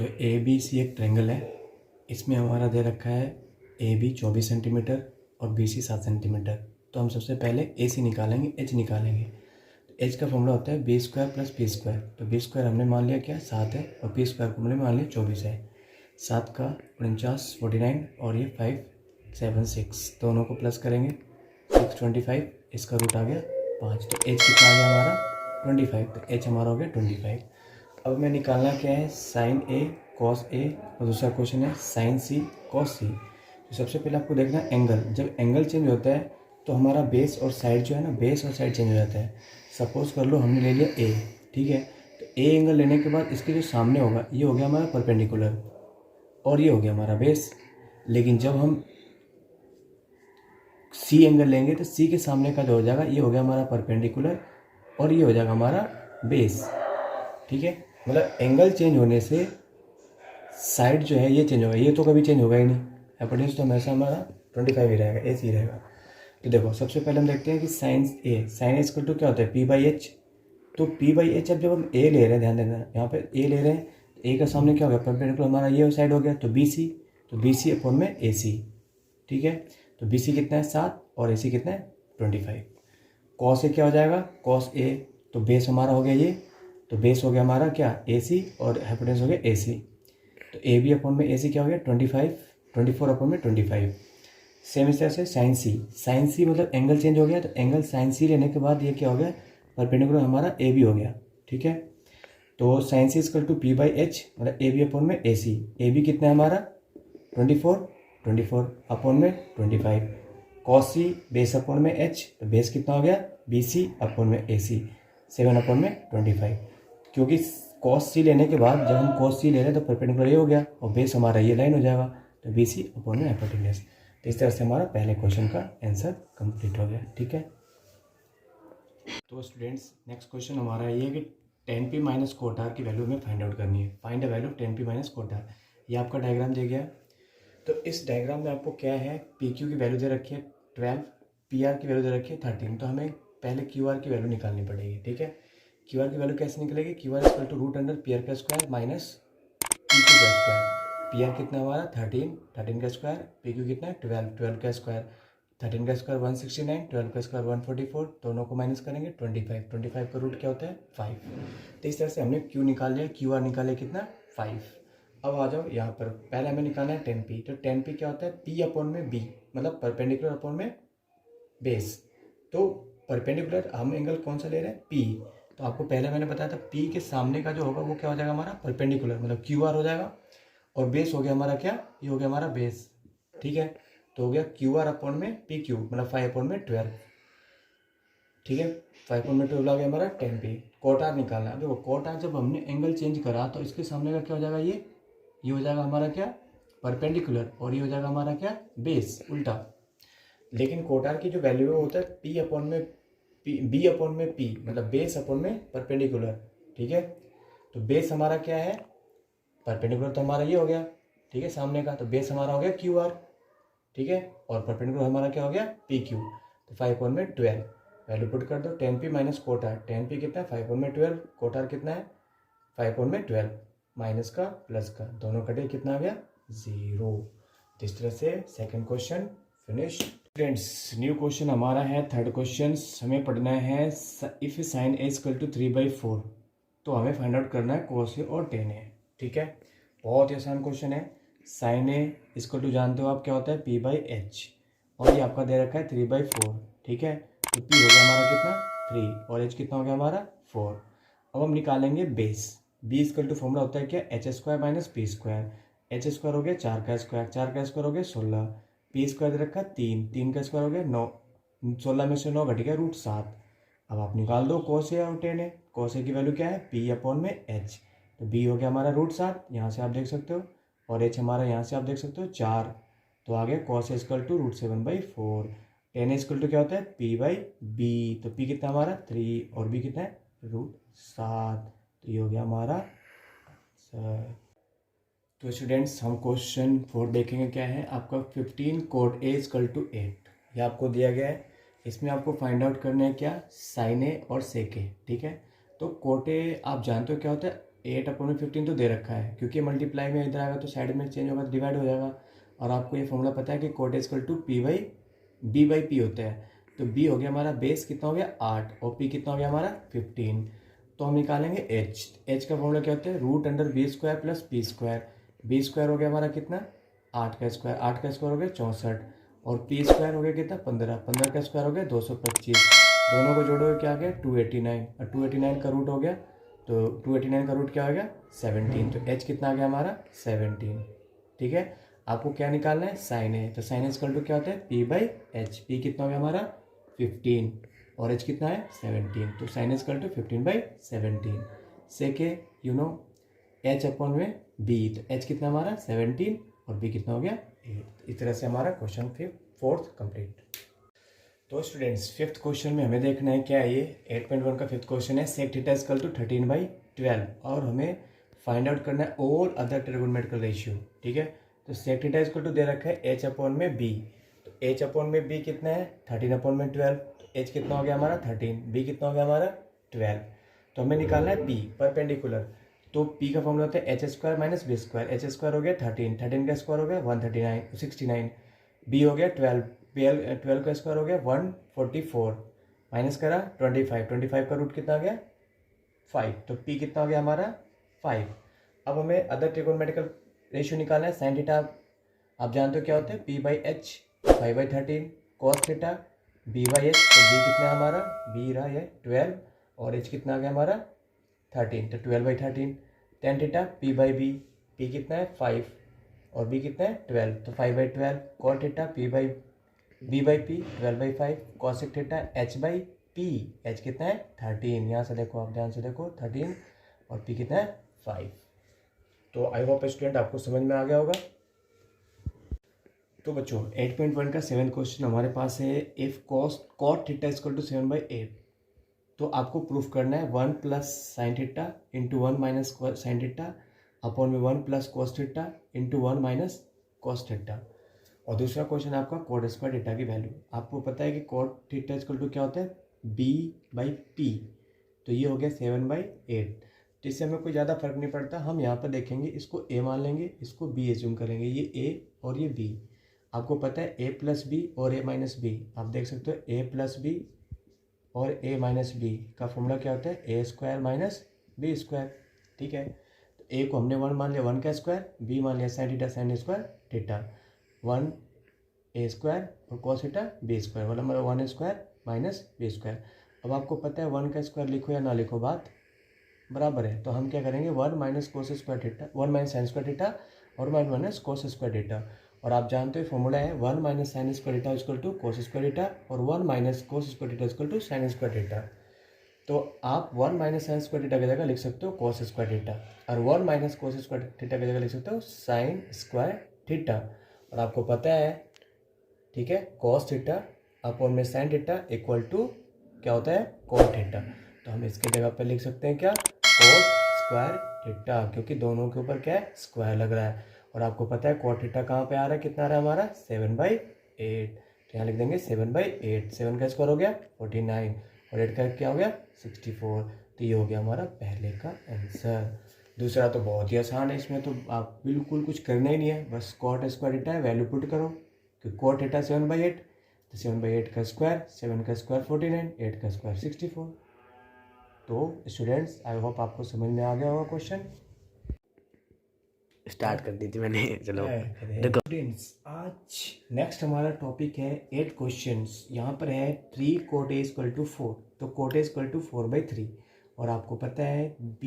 जो A B C एक triangle है, इसमें हमारा दे रखा है ए बी 24 सेंटीमीटर और बी सी 7 सेंटीमीटर। तो हम सबसे पहले ए सी निकालेंगे, एच निकालेंगे। तो एच का फॉर्मूला होता है B square plus P square. तो बी स्क्वायर हमने मान लिया क्या 7 है और पी स्क्वायर को हमने मान लिया 24 है। 7 का 49 49 और ये 5 7 6, दोनों को प्लस करेंगे 6 25, इसका रूट आ गया 5। तो एच कितना आ गया हमारा 25। तो एच हमारा हो गया 25। अब हमें निकालना क्या है साइन ए कॉस ए और दूसरा क्वेश्चन है साइन सी कॉस सी। तो सबसे पहले आपको देखना है एंगल। जब एंगल चेंज होता है तो हमारा बेस और साइड जो है ना, बेस और साइड चेंज हो जाता है। सपोज कर लो हमने ले लिया ए, ठीक है। तो ए एंगल लेने के बाद इसके जो सामने होगा ये हो गया हमारा परपेंडिकुलर और ये हो गया हमारा बेस। लेकिन जब हम सी एंगल लेंगे तो सी के सामने का जो हो जाएगा ये हो गया हमारा परपेंडिकुलर और ये हो जाएगा हमारा बेस, ठीक है। मतलब एंगल चेंज होने से साइड जो है ये चेंज होगा, ये तो कभी चेंज होगा ही नहीं। हाइपोटेन्यूज तो हमेशा हमारा 25 ही रहेगा, एच ही रहेगा। तो देखो सबसे पहले हम देखते हैं कि साइन ए इक्वल टू क्या होता है पी बाई एच। तो पी बाई एच अब जब हम ए ले रहे हैं, ध्यान देना यहाँ पे ए ले रहे हैं, तो ए का सामने क्या हो गया परपेंडिकुलर हमारा ये साइड हो गया तो बी सी। तो बी सी अपॉन में ए सी, ठीक है। तो बी सी कितना है 7 और ए सी कितना है 25। कॉस ए क्या हो जाएगा कॉस ए, तो बेस हमारा हो गया ये, तो बेस हो गया हमारा क्या ए सी और हाइपोटेन्यूज हो गया ए सी। तो ए बी अपॉन में ए सी क्या हो गया 25, 24 अपॉन में 25। सेम इस तरह से साइन सी मतलब एंगल चेंज हो गया, तो एंगल साइन सी लेने के बाद ये क्या हो गया परपेंडिकुलर हमारा ए बी हो गया, ठीक है। तो sine C equal to P by H मतलब ए बी अपॉन में ए सी। ए बी कितना है हमारा 24 अपॉन में 25। कॉस सी बेस अपॉन में एच, तो बेस कितना हो गया बी सी अपॉन में ए सी 7 अपॉन में 25। क्योंकि कॉस सी लेने के बाद जब हम कॉस सी ले रहे हैं तो परपेंडिकुलर ये हो गया और बेस हमारा ये लाइन हो जाएगा, तो बी सी अपॉन में हाइपोटेन्यूज। तो इस तरह से हमारा पहले क्वेश्चन का आंसर कंप्लीट हो गया, ठीक है। तो स्टूडेंट्स नेक्स्ट क्वेश्चन हमारा ये है कि tan p minus cot R की वैल्यू हमें फाइंड आउट करनी है। Find the value of tan p minus cot R. ये आपका डायग्राम दे गया। तो इस डायग्राम में आपको क्या है पी क्यू की वैल्यू दे रखी है 12, पी आर की वैल्यू दे रखी है 13। तो हमें पहले क्यू आर की वैल्यू निकालनी पड़ेगी, ठीक है। क्यू आर की वैल्यू कैसे निकलेगी, Q R equal to root under P R का स्क्वायर माइनस पी क्यू का स्क्वायर। पी आर कितना हमारा 13 का स्क्वायर, पी क्यू कितना है 12 का स्क्वायर। 13 का स्क्वायर 169, 12 का स्क्वायर 144, दोनों को माइनस करेंगे 25 का रूट क्या होता है 5। तो इस तरह से हमने क्यू निकाल लिया, क्यू आर निकाले कितना 5। अब आ जाओ यहाँ पर, पहले हमें निकालना है tan p। तो tan p क्या होता है p अपॉन में b मतलब परपेंडिकुलर अपॉन में बेस। तो परपेंडिकुलर हम एंगल कौन सा ले रहे हैं p। तो आपको पहले मैंने बताया था p के सामने का जो होगा वो क्या हो जाएगा हमारा परपेंडिकुलर मतलब क्यू आर हो जाएगा और बेस हो गया हमारा क्या, ये हो गया हमारा बेस, ठीक है। तो हो गया क्यू आर अपॉन में पी क्यू मतलब 5 अपॉन में 12, ठीक है। 5 अपॉन में 12 आ गया हमारा tan p। कोट आर निकालना है। देखो कोट आर जब हमने एंगल चेंज करा तो इसके सामने का क्या हो जाएगा ये हो जाएगा हमारा क्या परपेंडिकुलर और ये हो जाएगा हमारा क्या बेस उल्टा। लेकिन कोट आर की जो वैल्यू है वो होता है पी अपॉन में बी अपॉन में पी मतलब बेस अपॉन में परपेंडिकुलर, ठीक है। तो बेस हमारा क्या है परपेंडिकुलर तो हमारा ये हो गया, ठीक है सामने का। तो बेस हमारा हो गया क्यू आर, ठीक है, और परपेंडिकुलर हमारा क्या हो गया पी क्यू। तो 5 अपॉन में 12 वैल्यू पुट कर दो tan p minus cot R. tan p कितना है 5 अपॉन में 12, कोट आर कितना है 5 अपॉन में 12, माइनस का प्लस का दोनों कटे कितना आ गया 0। तो इस तरह से second question finish. Friends new question हमारा है थर्ड क्वेश्चन। हमें पढ़ना है if sine A equal to 3/4। तो हमें फाइंड आउट करना है कोस ए और टेन ए, ठीक है। बहुत ही आसान क्वेश्चन है। साइन ए इक्वल टू जानते हो आप क्या होता है p बाई एच और ये आपका दे रखा है 3/4, ठीक है। तो p हो गया हमारा कितना 3 और h कितना हो गया हमारा 4। अब हम निकालेंगे base. b equal to formula होता है क्या H square minus P square. H square हो गया 4 का स्क्वायर, 4 का स्क्वायर हो गया 16, पी स्क्वायर दे रखा है 3 का स्क्वायर हो गया 9, 16 में से 9 घट गया √7। अब आप निकाल दो कोस ए और टेन ए। कोस ए की वैल्यू क्या है p अपॉन में h, तो b हो गया हमारा √7 यहाँ से आप देख सकते हो और h हमारा यहाँ से आप देख सकते हो 4। तो आ गया cos A equal to √7/4। Tan A equal to क्या होता है p बाई बी। तो p कितना हमारा 3 और b कितना है √7। तो ये हो गया हमारा आंसर। तो स्टूडेंट्स हम क्वेश्चन 4 देखेंगे क्या है आपका 15 कोट ए इक्वल टू 8। ये आपको दिया गया है। इसमें आपको फाइंड आउट करना है क्या साइन ए और सेक ए, ठीक है। तो कोट ए आप जानते हो क्या होता है 8/15 तो दे रखा है, क्योंकि मल्टीप्लाई में इधर आएगा तो साइड में चेंज होगा तो डिवाइड हो जाएगा। और आपको ये फॉर्मूला पता है कि coat is equal to B/P होता है। तो B हो गया हमारा बेस कितना हो गया 8 और P कितना हो गया हमारा 15। तो हम निकालेंगे H का फॉर्मूला क्या होता है √√B² प्लस P²। B² हो गया हमारा कितना 8 का स्क्वायर, 8 का स्क्वायर हो गया 64 और P² हो गया कितना 15, 15 का स्क्वायर हो गया 225। दोनों को जोड़ोगे क्या आ गया 289 और 289 का रूट हो गया, तो 289 का रूट क्या हो गया 17। तो H कितना आ गया हमारा 17। ठीक है, आपको क्या निकालना है साइन ए। तो साइन इक्वल टू क्या होता है P/H। P कितना हो गया हमारा 15 और H कितना है 17। तो साइन इक्वल टू 15/17। सेके यू नो H/B। तो H कितना हमारा 17 और B कितना हो गया 8। इस तरह से हमारा क्वेश्चन 4th कंप्लीट। तो स्टूडेंट्स 5th क्वेश्चन में हमें देखना है क्या है, ये 8.1 का 5th क्वेश्चन है। सेक थीटा इक्वल टू 13/12 और हमें फाइंड आउट करना है ऑल अदर ट्रिगोनोमेट्रिकल रेशियो। ठीक है, तो सेक थीटा इक्वल टू दे रखा है H/B। तो H/B कितना है 13/12। तो H कितना हो गया हमारा 13, B कितना हो गया हमारा 12। तो हमें निकालना है P परपेंडिकुलर। तो P का फॉर्मूला होता है H² माइनस B²। H² हो गया 13, 13 का स्क्वायर हो गया 139 B हो गया 12, 12 का स्क्वायर हो गया 144 माइनस करा 25, 25 का रूट कितना आ गया 5। तो P कितना हो गया हमारा 5। अब हमें अदर ट्रिगोनोमेट्रिकल रेशियो निकालना है। साइन थीटा आप जानते हो क्या होता है P/H 5/13 कॉस थीटा B/H। तो B कितना है हमारा B रहा है 12 और H कितना आ गया हमारा 13, तो 12/13। टेन थीटा P/B, P कितना है 5 और B कितना है 12, तो 5/12 cot theta B/P 12/5 cosec theta H/P। H कितना है 13, यहाँ से देखो आप ध्यान से देखो 13 और P कितना है 5। तो आई होप स्टूडेंट आपको समझ में आ गया होगा। तो बच्चों 8.1 का 7th क्वेश्चन हमारे पास है। If cot theta equal to 7/8, तो आपको प्रूफ करना है 1 plus sine theta into 1 minus sine theta upon में 1 plus cos theta into 1 minus cos theta. और दूसरा क्वेश्चन आपका कॉट स्क्वायर थीटा की वैल्यू। आपको पता है कि कॉट थीटा इक्वल टू क्या होता है B/P। तो ये हो गया 7/8। तो इससे हमें कोई ज़्यादा फर्क नहीं पड़ता। हम यहाँ पर देखेंगे, इसको A मान लेंगे, इसको B एज्यूम करेंगे। ये A और ये B। आपको पता है A प्लस B और A माइनस B। आप देख सकते हो A प्लस B और A माइनस B का फॉर्मूला क्या होता है A² माइनस B²। ठीक है, तो A को हमने 1 मान लिया 1 का स्क्वायर, B मान लिया sine theta sine square theta 1 A² और कॉस थीटा B², मतलब हमारा 1² माइनस B²। अब आपको पता है 1 का स्क्वायर लिखो या ना लिखो बात बराबर है। तो हम क्या करेंगे 1 minus cos square theta 1 minus sine square theta और 1 माइनस कोस स्क्वायर थीटा। और आप जानते हो फॉर्मूला है 1 minus sine square theta equal to cos square theta और 1 minus cos square theta equal to sine square theta. तो आप 1 minus sine square theta की जगह लिख सकते हो कोस स्क्वायर थीटा और 1 माइनस कोस स्क्वायर थीटा की जगह लिख सकते हो साइन स्क्वायर थीटा। और आपको पता है ठीक है कॉस थीटा अपॉन में साइन थीटा इक्वल टू क्या होता है कॉट थीटा। तो हम इसके जगह पर लिख सकते हैं क्या कोस स्क्वायर थीटा, क्योंकि दोनों के ऊपर क्या है स्क्वायर लग रहा है। और आपको पता है कॉट थीटा कहाँ पे आ रहा है, कितना आ रहा है हमारा 7/8। तो यहाँ लिख देंगे 7/8। 7 का स्क्वायर हो गया 49 और 8 का क्या हो गया 64। तो ये हो गया हमारा पहले का आंसर। दूसरा तो बहुत ही आसान है, इसमें तो आप बिल्कुल कुछ करना ही नहीं है, बस कॉट स्क्वायर थीटा है वैल्यू पुट करो। क्योंकि कॉट थीटा 7/8, तो 7/8 का स्क्वायर 7 का स्क्वायर 49, 8 का स्क्वायर 64। तो स्टूडेंट्स आई होप आपको समझ में आ गया होगा क्वेश्चन। स्टार्ट कर दी थी मैंने, चलो देखो स्टूडेंट्स आज नेक्स्ट हमारा टॉपिक है 8 क्वेश्चंस। यहाँ पर है 3 कोट A = 4, तो कोट A = 4/3। और आपको पता है B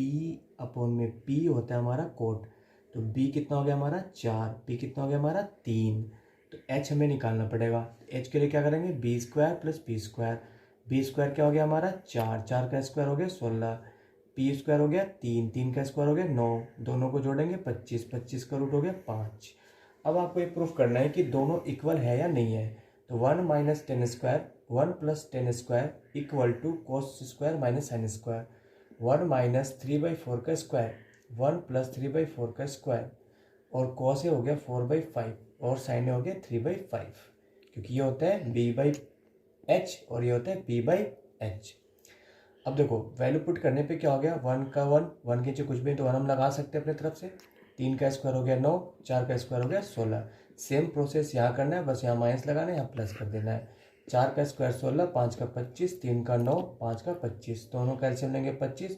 अपॉन में P होता है हमारा कोट। तो B कितना हो गया हमारा 4, P कितना हो गया हमारा 3। तो H हमें निकालना पड़ेगा। H के लिए क्या करेंगे B² प्लस P²। B² क्या हो गया हमारा 4, 4 का स्क्वायर हो गया 16, P² हो गया 3, 3 का स्क्वायर हो गया 9, दोनों को जोड़ेंगे 25, 25 का रूट हो गया 5। अब आपको ये प्रूफ करना है कि दोनों इक्वल है या नहीं है। तो 1 minus 10² 1 plus 10² equal to cos square minus sine square. 1 minus 3/4 का स्क्वायर 1 प्लस 3/4 का स्क्वायर और कॉस हो गया 4/5 और साइन हो गया 3/5, क्योंकि ये होता है B/H और ये होता है P/H। अब देखो वैल्यू पुट करने पे क्या हो गया, 1 का 1, 1 के नीचे कुछ भी तो 1 हम लगा सकते हैं अपने तरफ से। 3 का स्क्वायर हो गया 9, 4 का स्क्वायर हो गया 16। सेम प्रोसेस यहाँ करना है, बस यहाँ माइनस लगाना है, यहाँ प्लस कर देना है। 4 का स्क्वायर 16, 5 का 25, 3 का 9, 5 का 25, दोनों का एलसीएम लेंगे 25।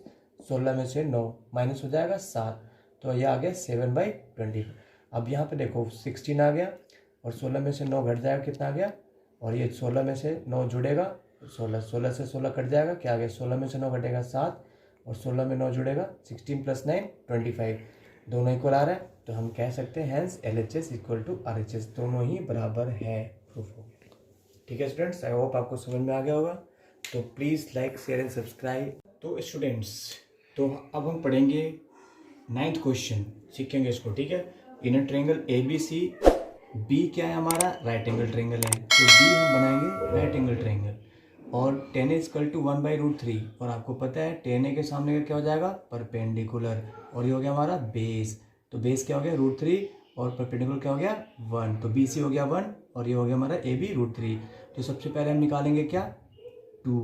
16 में से 9 माइनस हो जाएगा 7, तो ये आ गया 7/20। अब यहाँ पे देखो 16 आ गया और 16 में से 9 घट जाएगा, कितना आ गया, और ये 16 में से 9 जुड़ेगा 16, 16 से 16 कट जाएगा, क्या आ गया, 16 में से 9 घटेगा 7 और 16 में 9 जुड़ेगा 16 + 9 25, दोनों इक्वल आ रहा है। तो हम कह सकते हैं हैंस LHS = RHS, दोनों ही बराबर है, प्रूफ हो गया। ठीक है स्टूडेंट्स, आई होप आपको समझ में आ गया होगा। तो please like share and subscribe. तो स्टूडेंट्स, तो अब हम पढ़ेंगे 9th क्वेश्चन, सीखेंगे इसको, ठीक है। इन ट्रायंगल ABC, बी क्या है हमारा, राइट एंगल ट्रायंगल है, तो बी हम बनाएंगे राइट एंगल ट्रायंगल। और tan = 1/√3, और आपको पता है tan a के सामने का क्या हो जाएगा, परपेंडिकुलर, और ये हो गया हमारा बेस। तो बेस क्या हो गया, √3, और परपेंडिकुलर क्या हो गया 1, तो BC हो गया 1 और ये हो गया हमारा AB √3। तो सबसे पहले हम निकालेंगे क्या, 2।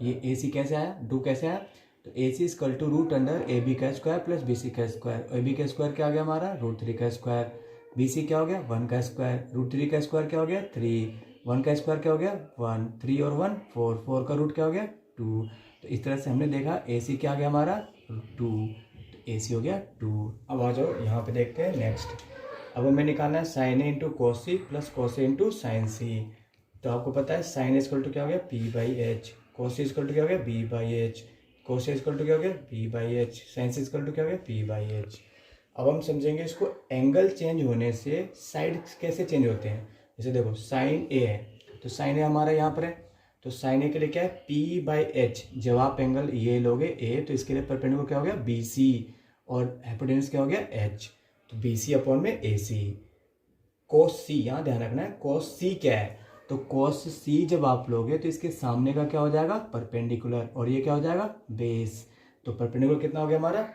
ये AC कैसे आया, 2 कैसे आया, तो AC = √√AB का स्क्वायर प्लस BC का स्क्वायर। AB का स्क्वायर क्या आ गया हमारा, √3 का स्क्वायर। BC क्या हो गया, 1 का स्क्वायर। √3 का स्क्वायर क्या हो गया, 3। 1 का स्क्वायर क्या हो गया, 1। 3 और 1 4, 4 का रूट क्या हो गया, 2। तो इस तरह से हमने देखा AC क्या आ गया हमारा, 2, तो AC हो गया 2। अब आ जाओ यहाँ पे देखते हैं नेक्स्ट। अब हमें निकालना है sin A × cos C + cos A × sin C। तो आपको पता है sin A = क्या हो गया, P/H, cos C = क्या हो गया, B/H, cos A = क्या हो गया, B/H, sin C = क्या हो गया, P/H। अब हम समझेंगे इसको, एंगल चेंज होने से साइड कैसे चेंज होते हैं। जैसे देखो sin A है, तो sin A हमारा यहाँ पर है, तो sin A के लिए क्या है, P/H। जब आप एंगल ये लोगे A, तो इसके लिए परपेंडिकुलर क्या हो गया, BC, और हाइपोटेन्यूज क्या हो गया, H, तो BC/AC। cos C, यहाँ ध्यान रखना है, cos C क्या है, तो cos C जब आप लोगे तो इसके सामने का क्या हो जाएगा, परपेंडिकुलर, और ये क्या हो जाएगा, बेस। तो परपेंडिकुलर कितना हो गया हमारा,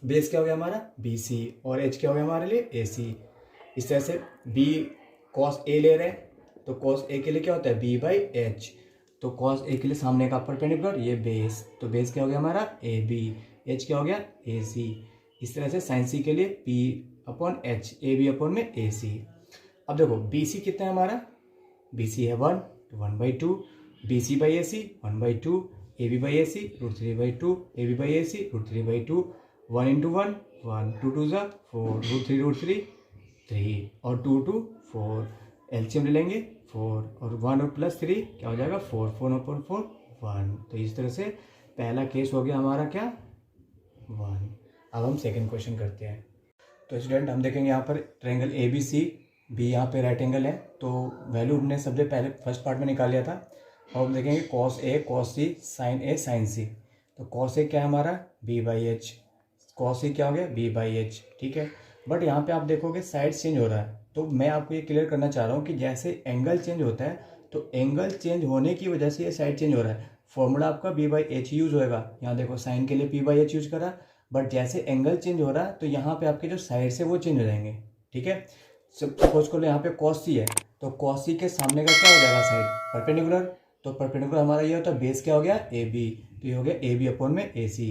बेस क्या हो गया हमारा, BC, और H क्या हो गया हमारे लिए, AC। इस तरह से B cos A ले रहे हैं, तो cos A के लिए क्या होता है, B/H, तो cos A के लिए सामने का परपेंडिकुलर ये बेस, तो बेस क्या हो गया हमारा, AB, H क्या हो गया, AC। इस तरह से sin C के लिए P/H, AB में AC। अब देखो BC कितना है हमारा, BC है 1, तो 1/2, BC/AC 1/2, AB/AC √3/2, AB/AC √3/2, 1 × 1 1, 2 2 4, √3 3, और 2 2 4, एलसीएम ले लेंगे 4, और 1 और +3 क्या हो जाएगा, 4, 4/4 1। तो इस तरह से पहला केस हो गया हमारा क्या, 1। अब हम सेकंड क्वेश्चन करते हैं। तो स्टूडेंट हम देखेंगे यहाँ पर ट्रायंगल ABC, B यहाँ पे राइट एंगल है, तो वैल्यू हमने सबसे पहले फर्स्ट पार्ट में निकाल लिया था। अब हम देखेंगे cos A cos C sin A sin C। तो cos A क्या है हमारा, B/H, cos C क्या हो गया, B/H, ठीक है। बट यहाँ पे आप देखोगे साइड चेंज हो रहा है, तो मैं आपको ये क्लियर करना चाह रहा हूँ कि जैसे एंगल चेंज होता है, तो एंगल चेंज होने की वजह से ये साइड चेंज हो रहा है। फॉर्मूला आपका B/H यूज होएगा, यहाँ देखो साइन के लिए P/H यूज करा, बट जैसे एंगल चेंज हो रहा है तो यहाँ पे आपके जो साइड से वो चेंज हो जाएंगे, ठीक है। सपोज को यहाँ पे cos C है, तो cos C के सामने का क्या हो जाएगा, साइड परपेंडिकुलर, तो परपेंडिकुलर हमारा ये होता है, बेस क्या हो गया, AB, तो ये हो गया AB/ AC।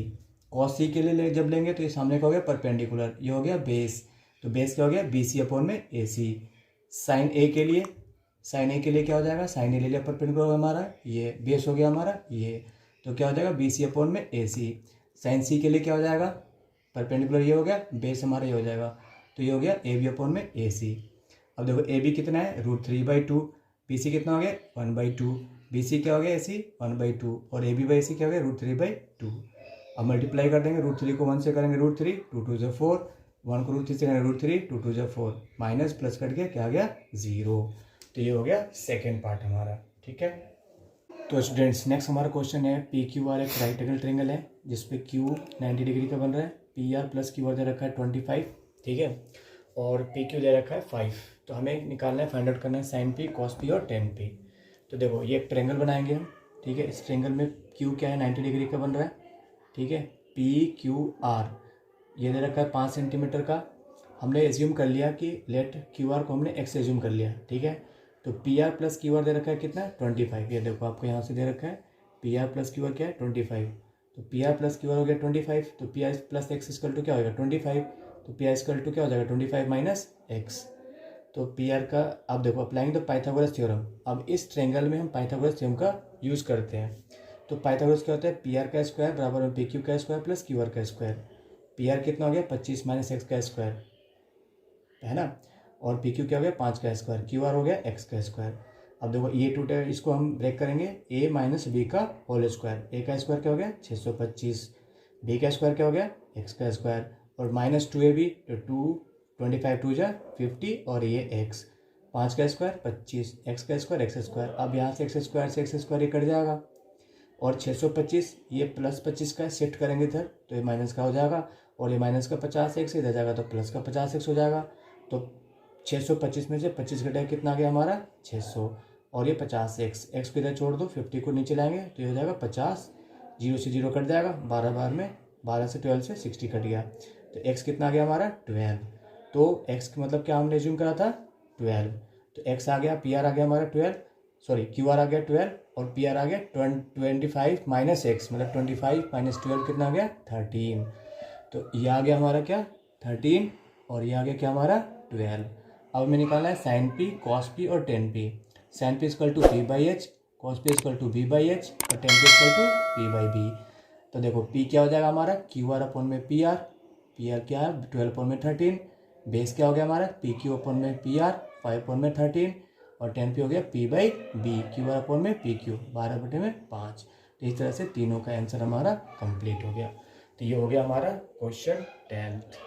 cos C के लिए जब लेंगे तो ये सामने का हो गया परपेंडिकुलर, ये हो गया बेस, तो बेस क्या हो गया, BC/ AC। साइन A के लिए क्या हो जाएगा, साइन A ले लिया परपेंडिकुलर हमारा, ये बेस हो गया हमारा ये, तो क्या हो जाएगा BC/ AC। साइन C के लिए क्या हो जाएगा, परपेंडिकुलर ये हो गया, बेस हमारा ये हो जाएगा, तो ये हो गया AB/ AC। अब देखो AB कितना है, √3/2, BC कितना हो गया 1/2, BC क्या हो गया AC 1/2, और AB/AC क्या हो गया √3/2। अब मल्टीप्लाई कर देंगे, √3 को 1 से करेंगे √3, 2 2 4, 1 को √3 से करेंगे √3, 2 2 4, माइनस प्लस कट गया, क्या आ गया 0। तो ये हो गया सेकेंड पार्ट हमारा, ठीक है। तो स्टूडेंट्स नेक्स्ट हमारा क्वेश्चन है, PQR एक राइट एंगल ट्रायंगल है जिसपे Q 90 डिग्री का बन रहा है, PR + QR दे रखा है 25, ठीक है, और PQ दे रखा है 5। तो हमें निकालना है, फाइंड आउट करना है sin P cos P और tan P। तो देखो ये एक ट्रायंगल बनाएंगे हम, ठीक है। इस ट्रायंगल में Q क्या है, 90 डिग्री का बन रहा है, ठीक है। PQR ये दे रखा है 5 सेंटीमीटर का, हमने एज्यूम कर लिया कि लेट QR को हमने x एज्यूम कर लिया, ठीक है। तो PR + QR दे रखा है कितना, 25, ये देखो आपको यहाँ से दे रखा है P R plus Q R क्या है 25, तो P R plus Q R हो गया 25, तो P R plus X equal to क्या होगा 25, तो पी आर इक्वल टू क्या हो जाएगा 25 माइनस एक्स। तो पी आर का अब देखो अप्लाइंग द पाइथागोरस थ्योरम, अब इस ट्रायंगल में हम पाइथागोरस थ्योरम का यूज़ करते हैं। तो पाइथागोरस क्या होता है, पी आर का स्क्वायर बराबर में पी क्यू का स्क्वायर प्लस क्यू आर का स्क्वायर। पी आर कितना हो गया 25 माइनस एक्स का स्क्वायर है ना, और पी क्यू क्या हो गया 5 का स्क्वायर, क्यू आर हो गया एक्स का स्क्वायर। अब देखो ये टूटे, इसको हम ब्रेक करेंगे, ए माइनस बी का होल स्क्वायर, ए का स्क्वायर क्या हो गया 625, बी का स्क्वायर क्या हो गया एक्स का स्क्वायर, और माइनस 2ab तो 25 2 जा 50 और ये एक्स, 5 का स्क्वायर 25, एक्स का स्क्वायर एक्स स्क्वायर। अब यहाँ से एक्स स्क्वायर से एक्स स्क्वायर ये कट जाएगा, और 625 ये प्लस 25 का शिफ्ट करेंगे इधर तो ये माइनस का हो जाएगा, और ये माइनस का 50 एक्स इधर जाएगा तो प्लस का 50 एक्स हो जाएगा। तो 625 में से 25 घटाया कितना आ गया हमारा 600, और ये 50 एक्स को इधर छोड़ दो, 50 को नीचे लाएंगे तो ये हो जाएगा 50, 0 से 0 कट जाएगा, 12 बार में 12 से 12 से 60 कट गया, तो एक्स कितना आ गया हमारा 12। तो एक्स का मतलब क्या हमने एज्यूम करा था 12, तो एक्स आ गया, पी आर आ गया हमारा 12, सॉरी क्यू आर आ गया 12, और पी आर आ गया 25 माइनस एक्स, मतलब 25 माइनस 12 कितना आ गया 13। तो ये आ गया हमारा क्या 13, और ये आ गया क्या हमारा 12। अब हमें निकालना है साइन पी, कॉस पी और tan P. Sine P equal to P by H, cos P equal to B by H, और tan P equal to P by B. तो देखो पी क्या हो जाएगा हमारा क्यू आर अपॉन में P R क्या है 12 अपॉन में 13, बेस क्या हो गया हमारा पी क्यू अपॉन में पी आर 5 अपॉन में 13, और 10 पी हो गया P by B, Q R upon में पी क्यू 12 बटे में 5। तो इस तरह से तीनों का आंसर हमारा कंप्लीट हो गया। तो ये हो गया हमारा क्वेश्चन 10th।